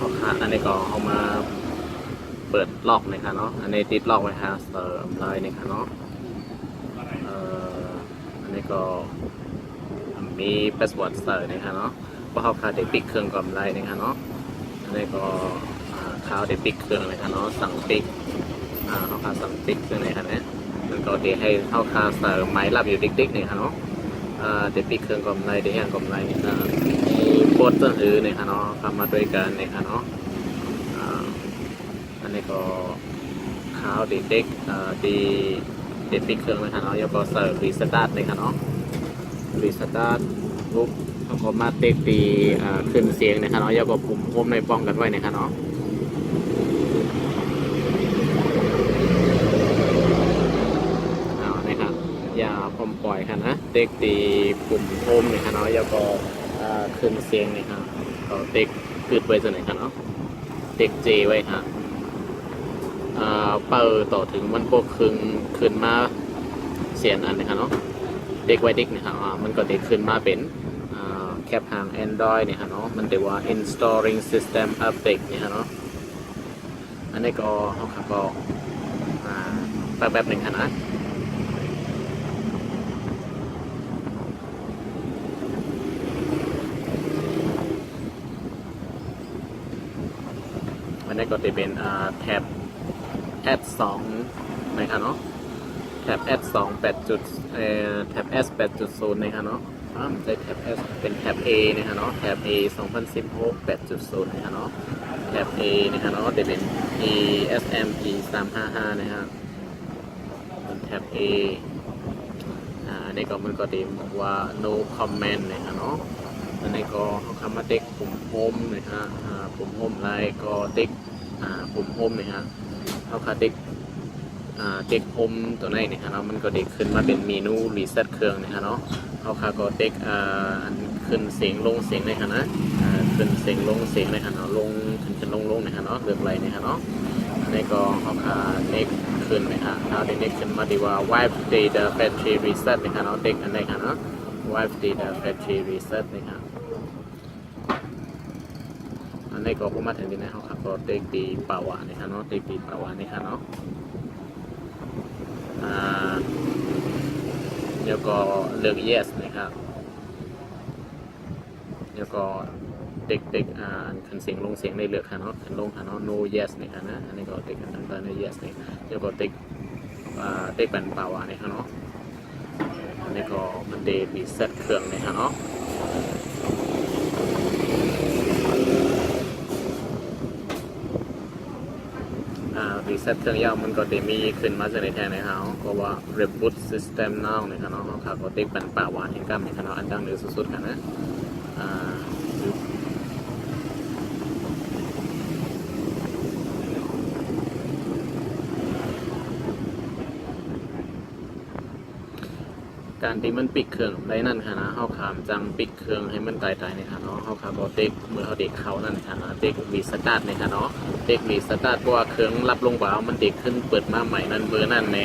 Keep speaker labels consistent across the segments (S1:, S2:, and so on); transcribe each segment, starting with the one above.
S1: เขาค่ะอันนี้ก็เอามาเปิดล็อกเลยค่ะเนาะอันนี้ติดล็อกไว้ค่ะเสริมเลยนี่ค่ะเนาะอันนี้ก็มีพาสเวิร์ดเสริมนี่ค่ะเนาะเพราะเขาค่ะได้ปิดเครื่องก่อนเลยนี่ค่ะเนาะอันนี้ก็เขาได้ปิดเครื่องเลยค่ะเนาะสั่งปิดเขาค่ะสั่งปิดเครื่องเลยค่ะเนี่ยมันก็ได้ให้เขาค่ะเสริมไม้รับอยู่ดิ๊กๆนี่ค่ะเนาะเดี๋ยวปิดเครื่องก่อนเลยเดี๋ยวแห้งก่อนเลยนี่ค่ะโคตรต้นหือนี่ค่ะเนาะทำมาด้วยกันนี่ค่ะเนาะอันนี้ก็ข้าวเด็กๆดีเด็ดปิดเครื่องเลยค่ะเนาะแล้วก็เสิร์ฟรีสตาร์ทเลยค่ะเนาะรีสตาร์ทปุ๊บแล้วก็มาเต็กตีขึ้นเสียงนะครับเนาะแล้วก็ปุ่มโฮมในป้องกันไว้นะครับเนาะเอานะครับอย่าพมปล่อยค่ะนะเต็กตีปุ่มโฮมนะครับเนาะแล้วก็ขึ้นเสียงนะครับก็เต็กกึดไว้ส่วนไหนครับเนาะเต็กเจไว้ครับเปิดต่อถึงมันก็ขึ้นมาเสียงอันนะครับเนาะเด็กไว้เด็กนะครับมันก็เด็กขึ้นมาเป็นแคปหาง Android เนี่ยครับเนาะมันเรียกว่า installing system update เนี่ยครับเนาะอันนี้ก็เขาขับก็แบบหนึ่งครับนะอันนี้ก็จะเป็นแท็บ add 2นะครับเนาะแท็บ add 2 8จุดแท็บ s 8.0นะครับเนาะใช้แท็บ S เป็นแท็บ A นะครับเนาะแท็บ A 2016 8.0นะครับเนาะแท็บ A นะครับเนาะจะเป็น ESMP 355นะครับเป็นแท็บ A อันนี้ก็มันก็จะบอกว่า no comment นะครับเนาะอันนี้ก็เขาคำว่าติ๊กปุ่มโฮมนะฮะปุ่มโฮมไลน์ก็ติ๊กปุ่มโฮมนะฮะเขาคาติ๊กเด็กโฮมตัวนี้นะครับเนาะมันก็เด็กขึ้นมาเป็นเมนูรีเซ็ตเครื่องนะครับเนาะเขาค่ะก็เด็กขึ้นเสียงลงเสียงเลยค่ะนะขึ้นเสียงลงเสียงเลยค่ะเนาะลงขึ้นลงนะครับเนาะเรื่องอะไรนะครับเนาะอันนี้ก็เขาค่ะเด็กขึ้นนะครับเอาเด็กขึ้นมาดีว่า wipe the battery reset นะครับเนาะเด็กอันนี้ค่ะเนาะ wipe the battery reset นะครับอันนี้ก็พอมาถึงที่ไหนเขาค่ะก็เด็กตีป่าวะนะครับเนาะเด็กตีป่าวะนี่ค่ะเนาะแล้วก็เลือก yes นะครับแล้วก็เด็กขึ้นเสียงลงเสียงในเลือกค่ะเนาะขึ้นลงค่ะเนาะ no yes นะครับนะอันนี้ก็เด็กกันต่างๆ no yes นี่แล้วก็เด็กเป็นป่าวะนี่ค่ะเนาะอันนี้ก็มันเดรีเซ็ตเครื่องนี่ค่ะเนาะรีเซ็ตเครื่องยาวมันก็จะมีขึ้นมาจากในแทนนะครับก็ว่า reboot system now นะครับเนาะเขาก็ติ๊กเป็นป่าวานเห็นกันนะครับเนาะอันดังหรือสุดๆกันนะการที่มันปิดเครื่องได้นั่นค่ะนะเขาขามจังปิดเครื่องให้มันตายๆนะครับเนาะเขาขาก็เด็กเมื่อเขาเด็กเขานั่นค่ะนะเด็กรีสตาร์ทนะครับเนาะเด็กรีสตาร์ทเพราะว่าเครื่องรับลงกว่ามันเด็กขึ้นเปิดมาใหม่นั่นเบอร์นั่นใน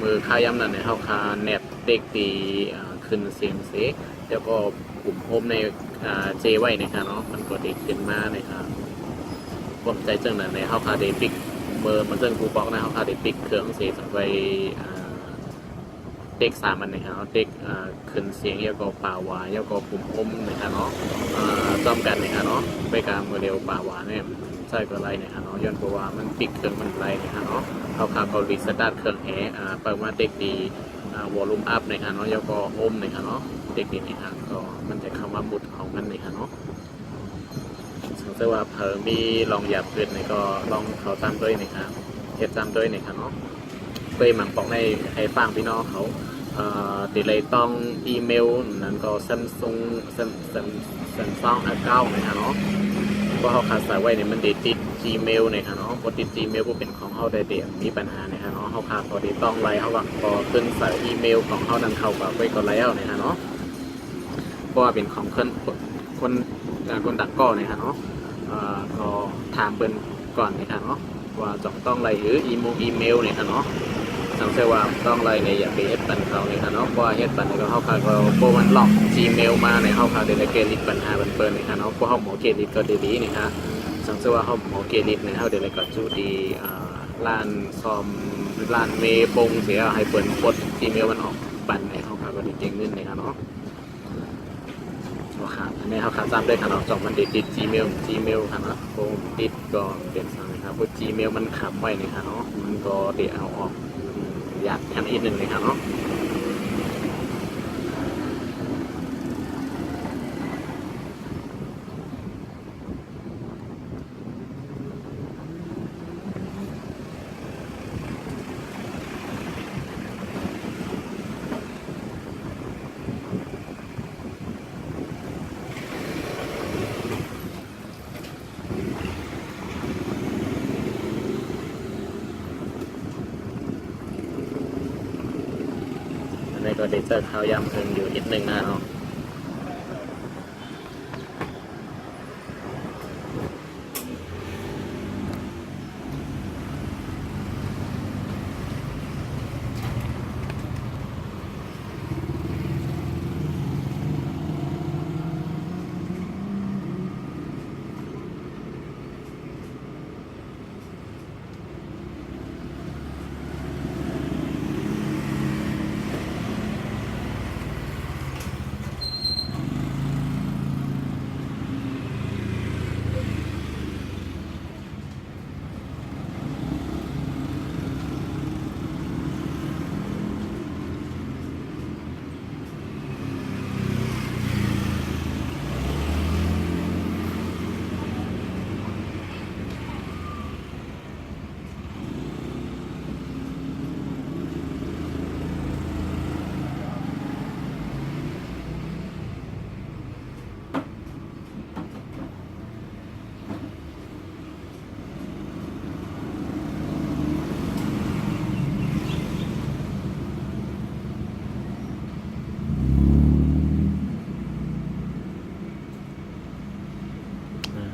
S1: มือข้าย้ำนั่นในเขาขาแนบเด็กตีขึ้นเสียงเสียแล้วก็ปุ่มโฮมในเจไว้นะครับเนาะมันก็เด็กขึ้นมานะครับผมใจจังนั่นในเขาขาเด็กปิดเบอร์มันจังกูบอกนะเขาขาเด็กปิดเครื่องเสียสักไว้เด็ก3 อันนะครับเด็กขึ้นเสียงแล้วก็ป่าวาแล้วก็ปุ่มอมนะครับเนาะจอมกันนะครับเนาะไปการโมเดลป่าวาเนี่ยใช่ก็ไรนะครับเนาะย้อนเพราะว่ามันปิดเครื่องมันไรนะครับเนาะเขาขับเขารีสตาร์ทเครื่องแอร์เปิดมาเด็กดีวอลลุ่มอัพนะครับเนาะแล้วก็อมนะครับเนาะเด็กดีนะครับก็มันจะคำว่าบุตรของมันนะครับเนาะสังเกตว่าเผอมีลองหยาบเกินเนี่ยก็ลองเขาตามด้วยนะครับเทียบตามด้วยนะครับเนาะเคยหมั่งบอกในให้ฟังพี่น้องเขาติดเลยต้องอีเมลนั้นก็ซัมซุงaccount นะครับเนาะเพราะเขาขาดสายไว้เนี่ยมันติด Gmail นะครับเนาะพอติด Gmail ก็เป็นของเขาได้เดี๋ยวมีปัญหานะครับเนาะเขาขาดพอติดต้องไลน์เขาก็พอขึ้นสายอีเมลของเขานั้นเข้ากับไว้ก่อนแล้วนะครับเนาะเพราะว่าเป็นของคนดักก้อนนะครับเนาะก็ถามเป็นก่อนนะครับเนาะว่าต้องไลน์หรืออีเมลเนี่ยครับเนาะสังเกตว่าต้องอะไรในอย่าไปเฮ็ดปันเขาเนี่ยครับเนาะเพราะเฮ็ดปันในก็เข้าข่ายก็โปรมันหลอก Gmail มาในเข้าข่ายเดลิเกตลิปัญหาเปิดเนี่ยครับเนาะเพราะเขาหมอเกตลิก็ดีนี่ครับ สังเกตว่าเขาหมอเกลิดเนี่ยเขาเดี๋ยวเลยก็จูดีร้านซอมร้านเมย์ปงเสียให้เปิดกดจีเมลมันออกปั่นในเขาขาก็ดีเจงนึงนะครับเนาะขาดอันนี้เขาขาดจำได้ขนาดจอมันติด Gmail ค่ะนะโปงติดก็เป็นสั่งนะครับเพราะ Gmail มันขับไว้นะครับเนาะมันก็เดี๋ยวเอาออกอยากทันอีกหนึ่งเลยครับเนาะอันนี้ก็เดี๋ยวเจอข้าวยำเพิ่งอยู่นิดนึงนะเนาะ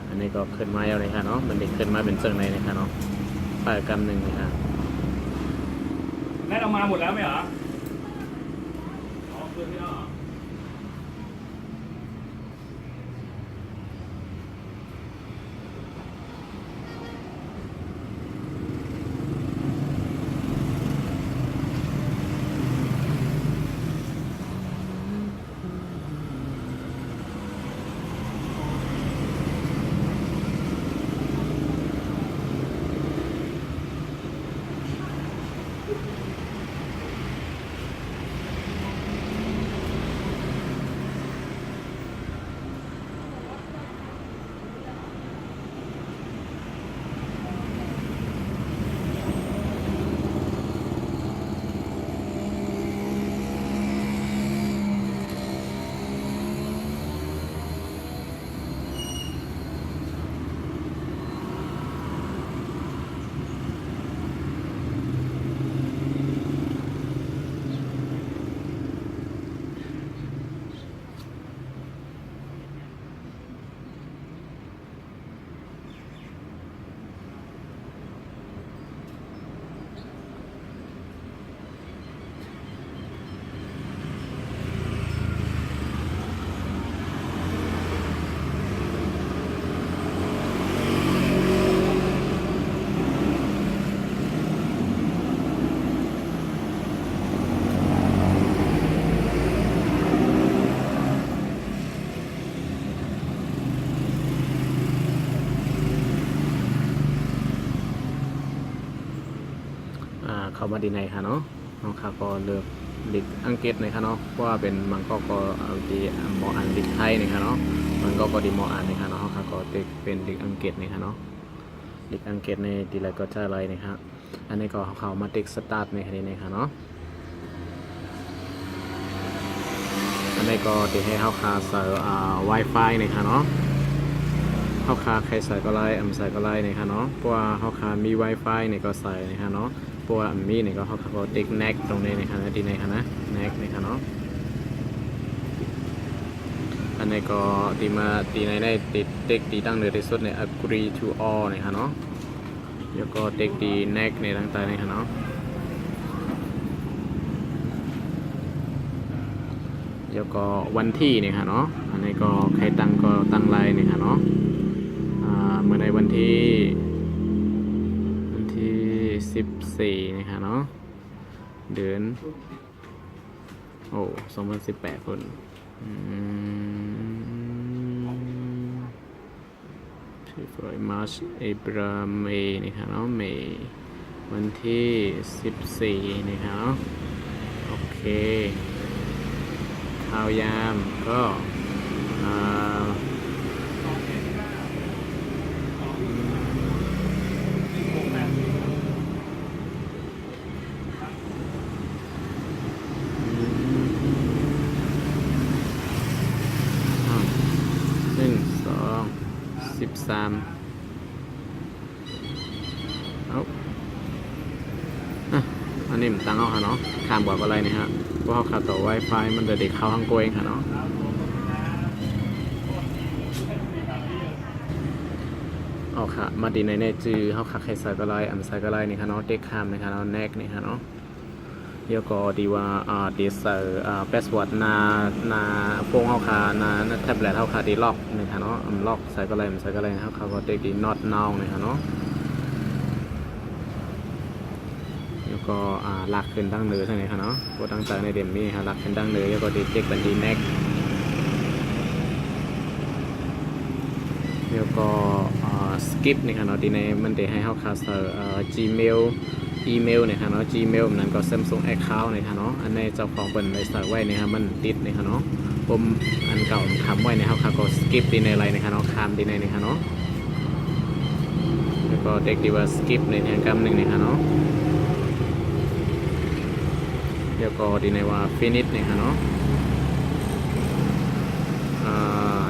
S1: อันนี้ก็ขึ้นมาแล้วเลยค่ะเนาะมันเด็กขึ้นมาเป็นเชิงในเลยค่ะเนาะป้ายกำหนึ่งเลยค่ะ
S2: แม่เอามาหมดแล้วไหมเหรออ๋อคืนที่แล้วเหรอ
S1: เข้ามาดีในค่ะเนาะน้องค่ะก็เลือกดิกอังกฤษในค่ะเนาะว่าเป็นมันก็ดีหมออ่านดิกไทยในค่ะเนาะมันก็ดีหมออ่านในค่ะเนาะค่ะก็ดิกเป็นดิกอังกฤษในค่ะเนาะดิกอังกฤษในดีไรก็จะอะไรนะครับอันนี้ก็เขามาดิกสตาร์ทในค่ะนี้ในค่ะเนาะอันนี้ก็ดิให้เขาคาใส่Wi-Fi ในค่ะเนาะเขาคาใครใส่ก็ไล่ใส่ก็ไล่ในค่ะเนาะเพราะว่าเขาคามี Wi-Fi ในก็ใส่ในค่ะเนาะพวกมีเนี่ยก็เขาก็ติ๊กแน็กตรงนี้นะครับที่ในค่ะนะแน็กนะครับเนาะอันนี้ก็ตีมาตีในได้ติดติ๊กตีตั้งเหนือที่สุดใน agree to all นะครับเนาะแล้วก็ติ๊กตีแน็กในต่างๆนะครับเนาะแล้วก็วันที่เนี่ยค่ะเนาะอันนี้ก็ใครตั้งก็ตั้งไลน์เนี่ยค่ะเนาะเมื่อในวัน 14นะคะเนาะเดือนโอ้2018คนFebruary March April May นะคะเนาะ May วันที่14นะคะเนาะโอเคข่าวยามก็13เอาอันนี้มันตั้งเอาค่ะเนาะข้ามบอกอะไรเนี่ยฮะเพราะเขาขาดต่อ Wi-Fi มันเด็กเข้าห้องโกงค่ะเนาะเอาค่ะมาดีในจือเขาขักใครใส่ก็ไลอันใส่ก็ไลนี่ค่ะเนาะเด็กข้ามนี่ค่ะเนาะแนกนี่ค่ะเนาะเดี๋ยวก็ดีว่าดีเซอร์แพสเวิร์ดนาโฟงเขาค่ะนาแท็บเล็ตเขาค่ะดีล็อกนี่ค่ะเนาะล็อกใส่ก็ไลมันใส่ก็ไลนะครับเขาก็เด็กดี not now นี่ค่ะเนาะแล้วก็ลากขึ้นตั้งเนื้อใช่ไหมคะเนาะพวกต่างๆในเดมมี่ค่ะลากขึ้นตั้งเนื้อแล้วก็ดีเจ็คบันดีแน็กแล้วก็สกิปนี่ค่ะเนาะดีในมันจะให้เขาคาสเตอร์Gmail อีเมลเนี่ยค่ะเนาะ Gmail นั้นก็ Samsung Account เนี่ยค่ะเนาะอันในเจ้าของเป็นในใส่ไว้เนี่ยค่ะมันติดเนี่ยค่ะเนาะผมอันเก่าทำไว้เนี่ยเขาก็สกิปดีในอะไรเนี่ยค่ะเนาะข้ามดีในเนี่ยค่ะเนาะแล้วก็เด็กดีว่าสกิปในทางกรรมหนึ่งเนี่ยค่ะเนาะเดี๋ยวก็ดีในว่า finish เนี่ยค่ะเนาะ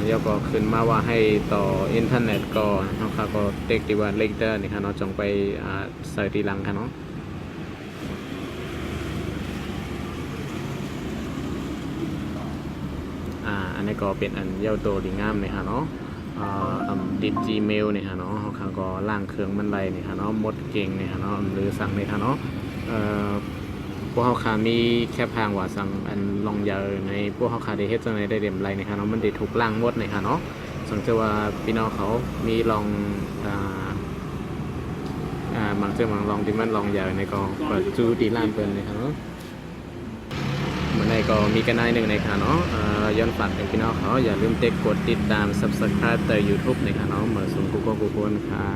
S1: เดี๋ยวก็ขึ้นมาว่าให้ต่ออินเทอร์เน็ตก่อนเขาก็เด็กดีว่า later เนี่ยค่ะเนาะจงไปใส่ทีหลังค่ะเนาะอันนี้ก็เป็นอันเย้าโตดีงามเลยค่ะเนาะติด Gmail เนี่ยค่ะเนาะเขาก็ล่างเครื่องมันไรเนี่ยค่ะเนาะมดเก่งเนี่ยค่ะเนาะหรือสั่งเนี่ยค่ะเนาะพวกเขาขามีแค่พางว่าสั่งอันลองยาในพวกเขาขาได้เฮ็ดจังไดได้เด่มไรเนี่ยค่ะเนาะมันได้ถูกล่างมดเนี่ยค่ะเนาะสังเกตว่าพี่น้องเขามีลองบางเจ้าบางลองที่มันลองยาในก็เปิดจูดีล่างเปินเลยครับเนาะเหมือนในก็มีกันได้หนึ่งในค่ะเนาะย้อนฝากถึงพี่น้องเขาอย่าลืมกดติดตาม subscribe ใน YouTube ในค่ะเนาะเหมือนสมกุ๊กกุ๊กค่ะ